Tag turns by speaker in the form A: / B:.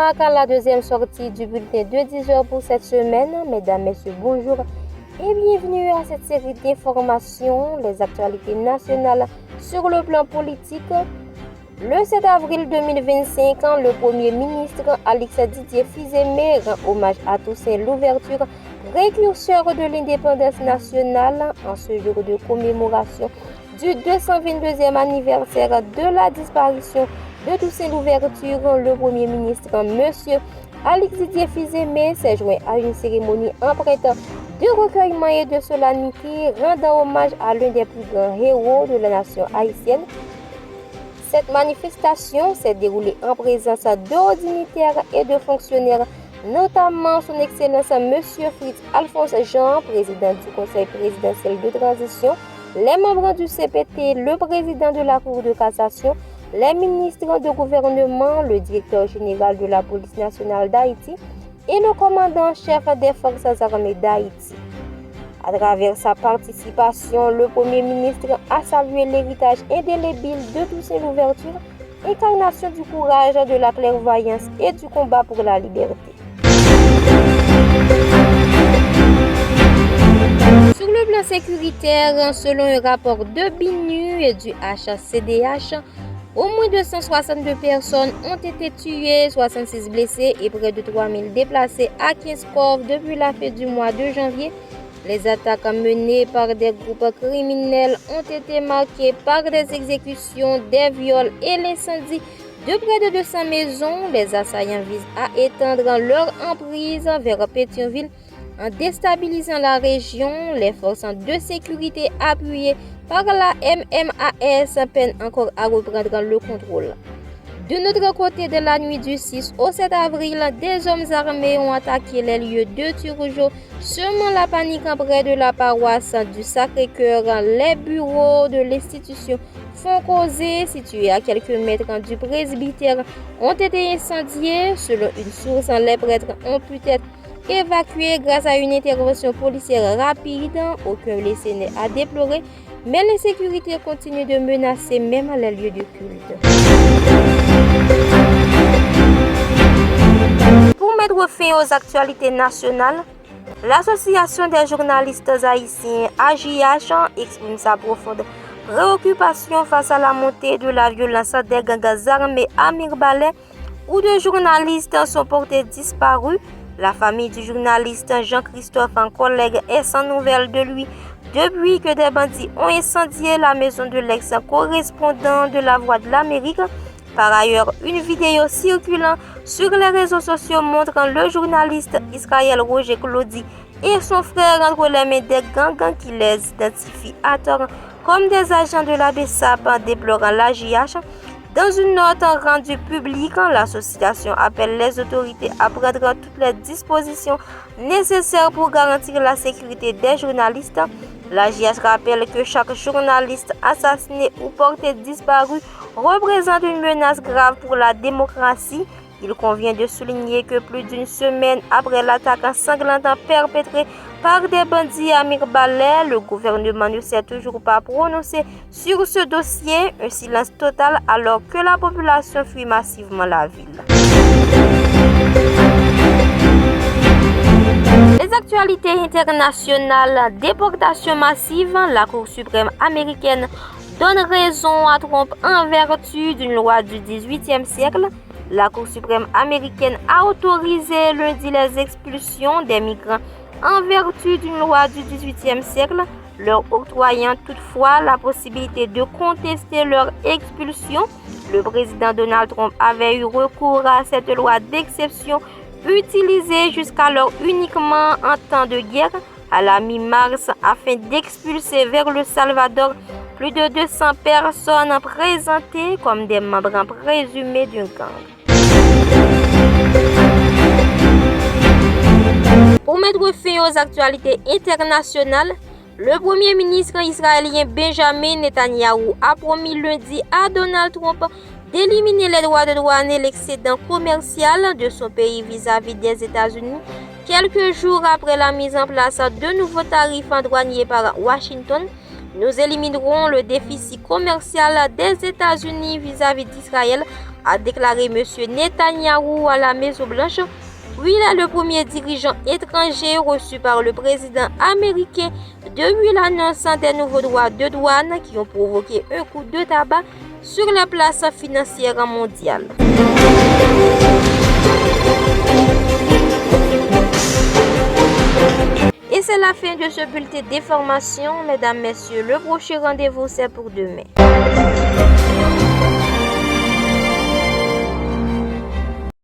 A: marque la deuxième sortie du bulletin de 10h pour cette semaine. Mesdames, Messieurs, bonjour et bienvenue à cette série d'informations, les actualités nationales sur le plan politique. Le 7 avril 2025, le Premier ministre Alex Didier Fils-Aimé rend hommage à Toussaint Louverture, précurseur de l'indépendance nationale, en ce jour de commémoration du 222e anniversaire de la disparition de Toussaint Louverture. Le Premier ministre, M. Alex Didier Fils-Aimé, s'est joint à une cérémonie empreinte de recueillement et de solennité, rendant hommage à l'un des plus grands héros de la nation haïtienne. Cette manifestation s'est déroulée en présence de hauts dignitaires et de fonctionnaires, notamment son Excellence M. Fritz Alphonse Jean, président du Conseil présidentiel de transition, les membres du CPT, le président de la Cour de cassation, les ministres de gouvernement, le directeur général de la police nationale d'Haïti et le commandant-chef des forces armées d'Haïti. À travers sa participation, le Premier ministre a salué l'héritage indélébile de Toussaint Louverture, incarnation du courage, de la clairvoyance et du combat pour la liberté. Sur le plan sécuritaire, selon un rapport de BINU et du HCDH, au moins 262 personnes ont été tuées, 66 blessés et près de 3000 déplacés à 15 corps depuis la fin du mois de janvier. Les attaques menées par des groupes criminels ont été marquées par des exécutions, des viols et l'incendie de près de 200 maisons. Les assaillants visent à étendre leur emprise vers Pétionville en déstabilisant la région. Les forces de sécurité appuyées par la MMAS peinent encore à reprendre le contrôle. De notre côté, de la nuit du 6 au 7 avril, des hommes armés ont attaqué les lieux de Turgeau, semant la panique près de la paroisse du Sacré-Cœur. Les bureaux de l'institution Foncauzé, situés à quelques mètres du presbytère, ont été incendiés. Selon une source, les prêtres ont pu être évacués grâce à une intervention policière rapide. Aucun blessé n'est à déplorer, mais l'insécurité continue de menacer même les lieux de culte. Pour mettre fin aux actualités nationales, l'Association des journalistes haïtiens AJH exprime sa profonde préoccupation face à la montée de la violence des gangs armés à Mirbalais, où deux journalistes sont portés disparus. La famille du journaliste Jean-Christophe, un collègue, est sans nouvelles de lui depuis que des bandits ont incendié la maison de l'ex-correspondant de La Voix de l'Amérique. Par ailleurs, une vidéo circulant sur les réseaux sociaux montrant le journaliste Israël Roger Claudie et son frère entre les mains des gangs qui les identifient à tort comme des agents de la BESAP, déplorant l'AJH. Dans une note rendue publique, l'association appelle les autorités à prendre toutes les dispositions nécessaires pour garantir la sécurité des journalistes. L'AJH rappelle que chaque journaliste assassiné ou porté disparu représente une menace grave pour la démocratie. Il convient de souligner que plus d'une semaine après l'attaque sanglante perpétrée par des bandits à Mirbalais, le gouvernement ne s'est toujours pas prononcé sur ce dossier, un silence total alors que la population fuit massivement la ville. Les actualités internationales, déportation massive, la Cour suprême américaine donne raison à Trump en vertu d'une loi du XVIIIe siècle. La Cour suprême américaine a autorisé lundi les expulsions des migrants en vertu d'une loi du XVIIIe siècle, leur octroyant toutefois la possibilité de contester leur expulsion. Le président Donald Trump avait eu recours à cette loi d'exception utilisée jusqu'alors uniquement en temps de guerre à la mi-mars afin d'expulser vers le Salvador plus de 200 personnes présentées comme des membres présumés d'un gang. Pour mettre fin aux actualités internationales, le Premier ministre israélien Benjamin Netanyahu a promis lundi à Donald Trump d'éliminer les droits de douane et l'excédent commercial de son pays vis-à-vis des États-Unis, quelques jours après la mise en place de nouveaux tarifs douaniers par Washington. Nous éliminerons le déficit commercial des États-Unis vis-à-vis d'Israël a déclaré M. Netanyahou à la Maison-Blanche. Oui, il est le premier dirigeant étranger reçu par le président américain depuis l'annonce des nouveaux droits de douane qui ont provoqué un coup de tabac sur la place financière mondiale. Et c'est la fin de ce bulletin d'information, mesdames, messieurs. Le prochain rendez-vous, c'est pour demain.